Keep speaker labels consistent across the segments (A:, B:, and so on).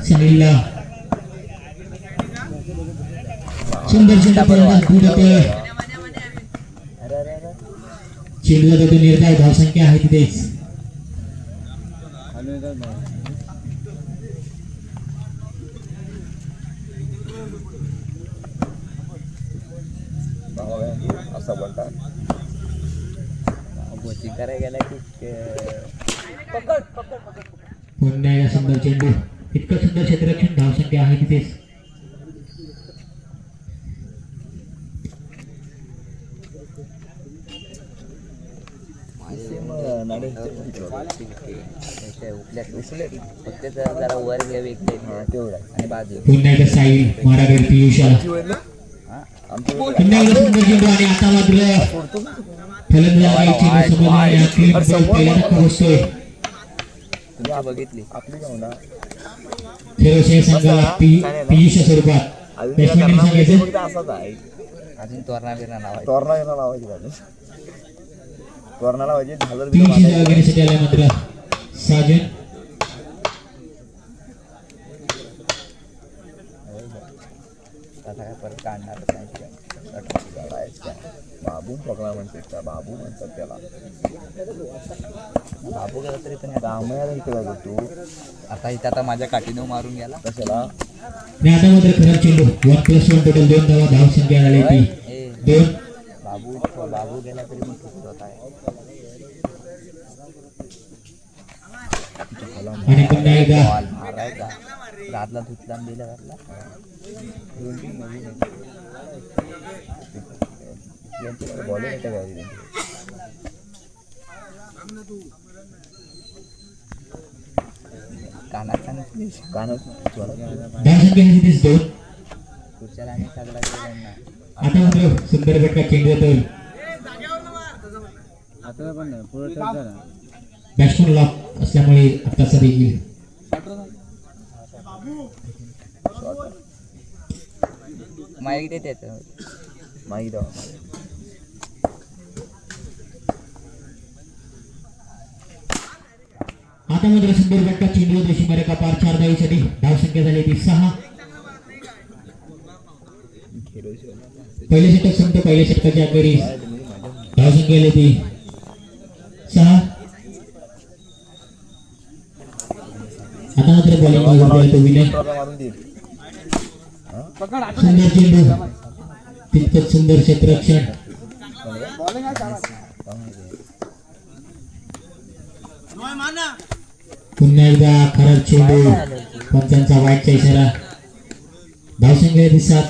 A: साहिलला सुंदर चेंडूला तो निर्धार धावसंख्या आहे तिथेच.
B: असा बोलतात गेला की
A: पुन्हा एकदा सुंदर चेंडू, इतकं सुंदर क्षेत्ररक्षण, धावसंख्या आहे तिथेच.
B: फक्त जरा वर घ्यावे तेवढा आणि बाजू
A: पुन्हा एकदा साहिल मारागड पियुषा, पुन्हा एकदा सुंदर चेंडू आणि आता मात्र फलंदाजाची पहिल्यांदा पोहोचतोय.
B: बघितली आपली
A: खेळाच्या संघाला पियुषा स्वरूपात बॅट्समॅन सांगायचं
B: असाच आहे. अजून तोरणा लावायची तोरणा लावायची
A: पियुषी जागा घेण्यासाठी आल्या मात्र साजन.
B: परत काढणार बाबू पकडा म्हणते का बाबू म्हणतात त्याला. बाबू गेला तरी पण दामयाला इकडे तू आता इथं आता माझ्या काठीनं मारून गेला कशाला.
A: आता मात्र खरा चेंडू 1+1 टोटल 2 धावा, धावसंख्या आली ती 2.
B: बाबू गेला तरी पण चुकत होता
A: आणि पुन्हा एकदा
B: मारायचा रातला धुतला दिला घातला बॉलिंग येते काय कानात
A: धावसंख्या आहे तिथेच 2.
B: खुर्च्याला आणि सगळा त्यांना
A: आता मात्र सुंदर फटका चेंडू येतो.
B: आता पण पुढे ठेवता
A: बॅट्समन लॉक असल्यामुळे आत्ताचा देखील
B: माईक देते माईक द्या.
A: आता मात्र सुंदर फटका चेंडू देशी मरेका पार 4 धावेसाठी, धावसंख्या झाली ती 6. पहिले षटक संपतो, पहिल्या षटकाच्या अखेरीस धावसंख्या आली ती 6. आता मात्र बॉलिंग तो विनय. सुंदर चेंडू, तितकंच सुंदर क्षेत्ररक्षण. पुन्हा एकदा खराब चेंडू, पंचांचा वाईटचा इशारा, धावसंख्या 7.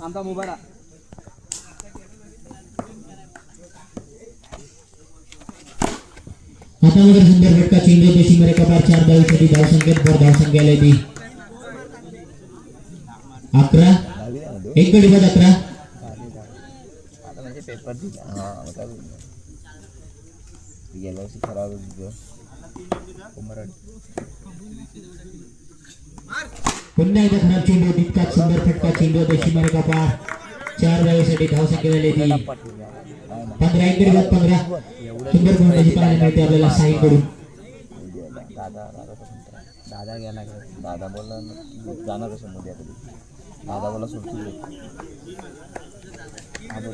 B: आमचा मुबारा
A: आता मात्र सुंदर फटका चेंडू देशी मरेका पार 4 धावेसाठी, धावसंख्येत भर धावसंख्या आली ती 11. एक गडी बाद 11.
B: म्हणजे पेपर दिला गेल्या वर्षी खराब
A: पुन्हा एकदा खराब चेंडू, तितकाच सुंदर फटका चेंडू देशी मरेका पार 4 धावेसाठी, धावसंख्या झाली ती 15. एक गडी बाद 15. सुंदर फलंदाजी पाहायला मिळते आपल्याला साहिल कडून.
B: दादा गेला दादा बोलला जाणार कसं मध्ये दादा बोला सुटली
A: आता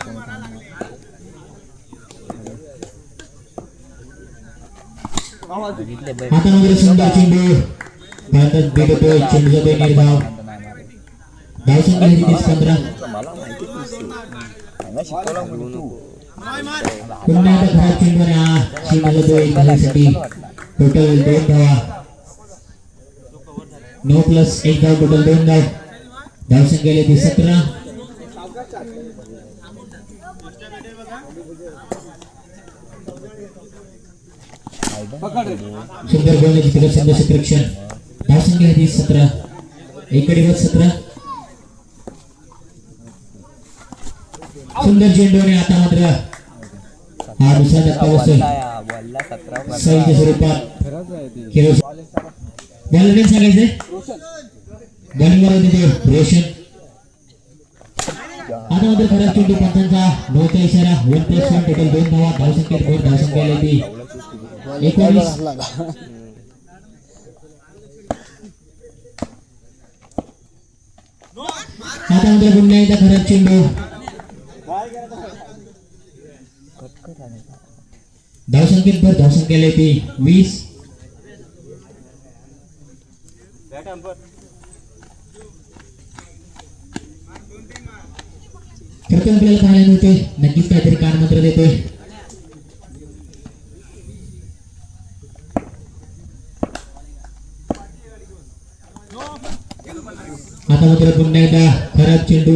A: मात्र सुंदर चेंडू, भारतात भेटतोय चेंडूचा निर्धाव, धावसंख्या आहे तिथेच 15. पुन्हा एकदा खराब चेंडू आणि हा चेंडूला एक धावेसाठी, टोटल 2 धावा, 9+1 धाव, टोटल 2 धाव, धावसंख्या आली ती 17. सुंदर गोलंदाजी तिला सुंदर क्षेत्ररक्षण, धावसंख्या आहे ती 17. एक गडी बाद 17. सुंदर चेंडू आणि आता मात्र हा दुसरा धक्का बसतोय सईच्या स्वरूपात. बॉलिंग सांगायचंय, बॉलिंग वर देतो रोशन. आता मात्र खराब चेंडू, पंचांचा 9चा इशारा, 1+1 टोटल 2 धावा, धावसंख्येत भर धावसंख्या आली ती 19. आता मात्र पुन्हा एकदा खराब चेंडू. धावसंख्येत धावसंख्येला येते 20. प्रथम आपल्याला पाहायला मिळतोय नक्कीच काहीतरी कानमंत्र देतोय. आता मात्र पुन्हा एकदा खराब चेंडू.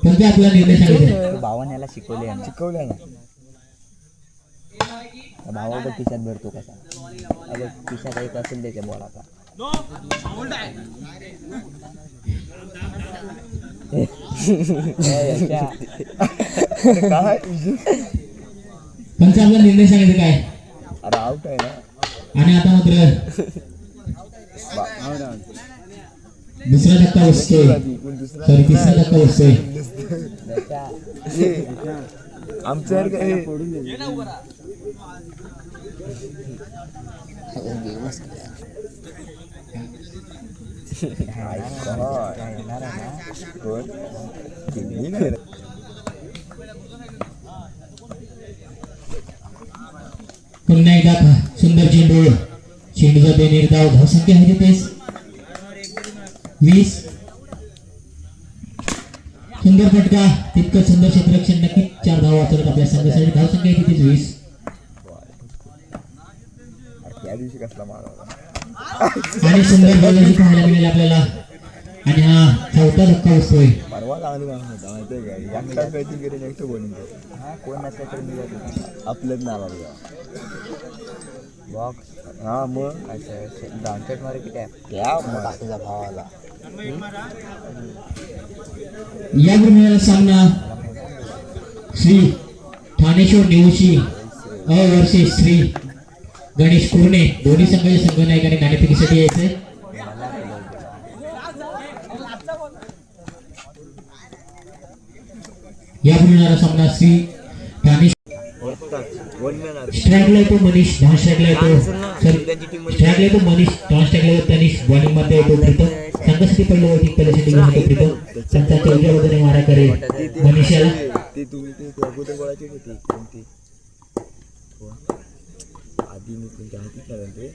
A: कोणत्या आपला निर्णय सांगितला.
B: भावाने याला शिकवले ना. भावा खिशात भरतो कसा. अगं खिशात एक असेल त्याच्या बॉलाचा.
A: पंच आपला निर्णय सांगितलं काय.
B: अरे आउट आहे ना.
A: आणि आता मात्र दुसरा धक्का बसतोय. सॉरी तिसरा धक्का बसतोय.
B: आमचं
A: पुन्हा एकदा सुंदर चेंडू. चेंडूचा बेनिर्धाव. धावसंख्या आहे तिथेच 20. सुंदर फटका. तितकं सुंदर क्षेत्ररक्षण. नक्कीच 4 धावा वाचवत आपल्या संघासाठी. धावसंख्या आहे तिथेच 20.
B: त्या दिवशी कसला मारा.
A: आणि सुंदर गोलंदाजी पाहायला मिळेल आपल्याला. आणि हा चौथा धक्का बसतोय.
B: परवा लागली होता माहिती आहे का. एकटा बॅटिंग करेल एकटं बॉलिंग करेल. हा कोण नसलं तर मी आपलंच नाव बॉक्स. हा मग असं डाउनसेट मारे किती आहे त्या बाकीचा भावाला.
A: या गुरुमेळा सामना श्री ठाणेश्वर निवशी वर्सेस श्री गणेश कुर्णे. दोन्ही संघाचे संघनायकाने नाणेफेकीसाठी यायचे. या गुरुमेळा सामना श्री ठाणेश्वर. स्ट्राईकला येतो मनीष. धान स्ट्राईकला येतो. स्ट्राईकला येतो मनीष. धान स्ट्राईकला येतो तनिष. बॉलिंग मध्ये येतो प्रीतम. संघासाठी पहिलं वैदिक पहिल्यासाठी घेऊन येतो प्रीतम. संघाच्या उजव्या बाजूने मारा करे मनीषाला.
B: ते तुम्ही ते अगोदर बोलायचे होते कोणती आधी मी तुमच्या हाती खेळले ते.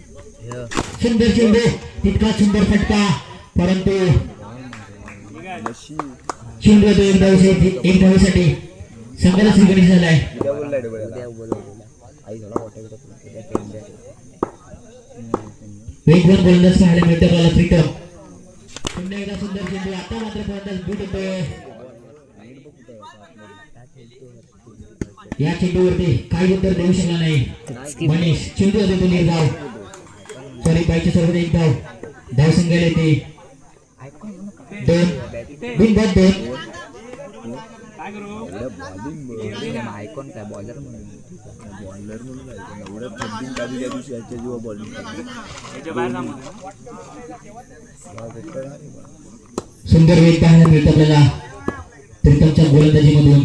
A: सुंदर चेंडू. तितका सुंदर फटका. परंतु चेंडू एक धावेसाठी संघाला श्री गणेश झालाय. वेगवान गोलंदाज पाहायला मिळतो आपल्याला प्रीतम. पुन्हा एकदा सुंदर चेंडू. आता मात्र गोलंदाज बीट होतोय. या चेंडूवरती काही उत्तर देऊ शकला नाही मनीष. चेंडू देतो निर्धाव. सॉरी बाईच्या सोबत एक धाव. धाव संघाला येते 2. बिनबाद 2.
B: आयकॉन काय बॉलर म्हणून बॉलर म्हणून एवढं थंडीन काढली त्या दिवशी याच्या जेव्हा बॉलिंग
A: सुंदर वेग पाहायला मिळतो आपल्याला प्रीतमच्या गोलंदाजीमधून.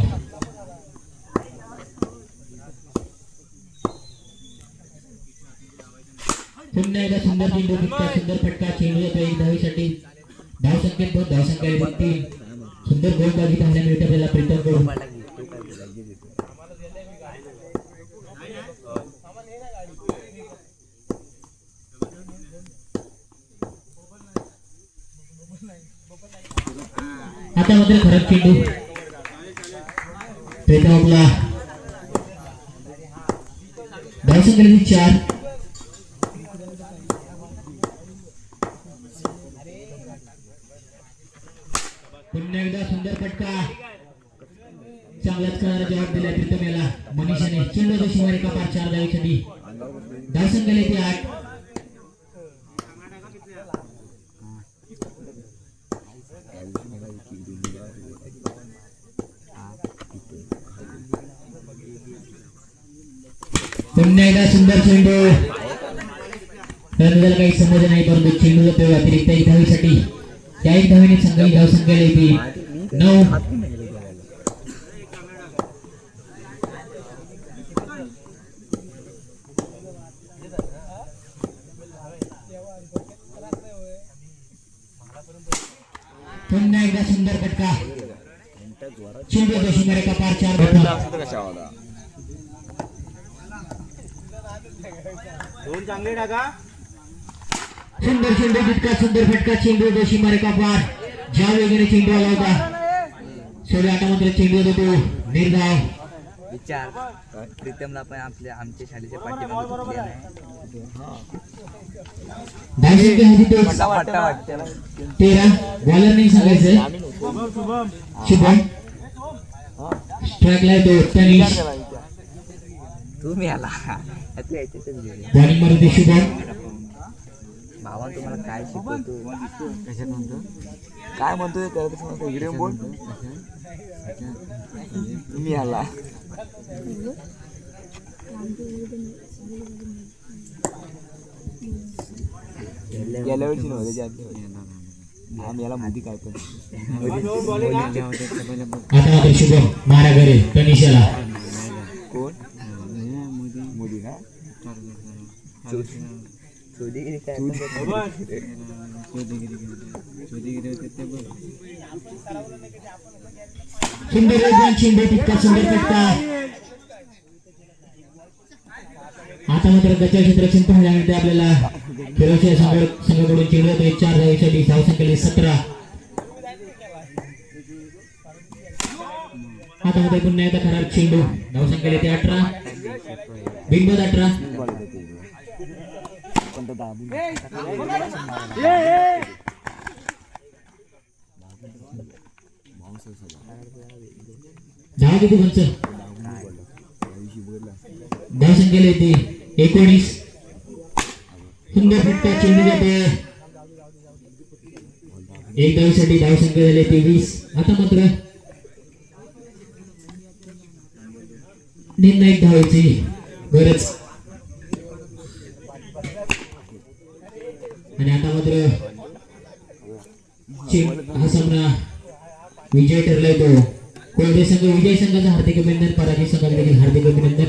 A: पुन्हा एकदा सुंदर चेंडू. सुंदर फटका. चेंडू येतो एक धावेसाठी. धावसंख्येत 2. धावसंख्या 3. सुंदर गोलंदाजी पाहायला मिळते आपल्याला प्रीतम कडून. आता मात्र खराब चेंडू. प्रीतम आपला धावसंख्या 4. पुन्हा एकदा सुंदर फटका. चांगलाच करारा जवाब दिला प्रीतम याला मनीषाने. चेंडू शिवाय एका पार 4 धावेसाठी. धावसंख्या येते 8. पुन्हा एकदा सुंदर चेंडू. त्याला काही समज नाही परंतु चेंडू जातो अतिरिक्त एक धावेसाठी. त्या एक धावेने संघाची धावसंख्या येते 9. का सुंदर फटका चेंडू दशी मारे का पार 4 धावा
B: कशा होता
A: सुंदर चेंडू जितका सुंदर फटका चेंडू दशी मारे का पार ज्या वेगाने चेंडू आला होता सोडे आता मात्र चेंडू देतो निर्धाव
B: विचार प्रीतमला पण आमच्या शाळेच्या पाठीमागे
A: धावसंख्या आहे तिथे
B: वाटतं
A: 13 बॉलर नाही सांगायचंय शुभम स्ट्राईकला येतो तनिष
B: तुम्ही आला
A: बॉलिंग मध्ये शुभम
B: भावा तुम्हाला काय शिकवतो कशात म्हणतो काय म्हणतोय त्याला तसं म्हणतो इकडे बोल तुम्ही आला गेल्या वर्षी नव्हते आम्ही याला मोदी काय पण
A: आता मात्र शुभम मारा घरे तनिषाला
B: कोण मोदी का चोदीगिरी काय
A: सुंदर वेगवान चेंडू तितका सुंदर फटका आता मात्र गच्चा क्षेत्ररक्षण पाहायला मिळते आपल्याला खेळाच्या संघाकडून चेंडू येतो 4 धावेसाठी धावसंख्या 17 आता मध्ये पुन्हा एकदा खराब चेंडू धावसंख्या 18 बिनबाद 18 धाव किती पंच धावसंख्या येते 19 सुंदर फटका चेंडू जाते एक धावेसाठी धावसंख्या झाली 23 आता मात्र निर्णायक धावायची गरज आणि आता मात्र हा सामना विजय ठरलाय तो कोळदे संघ विजय संघाचा हार्दिक अभिनंदन पराजय संघाचे हार्दिक अभिनंदन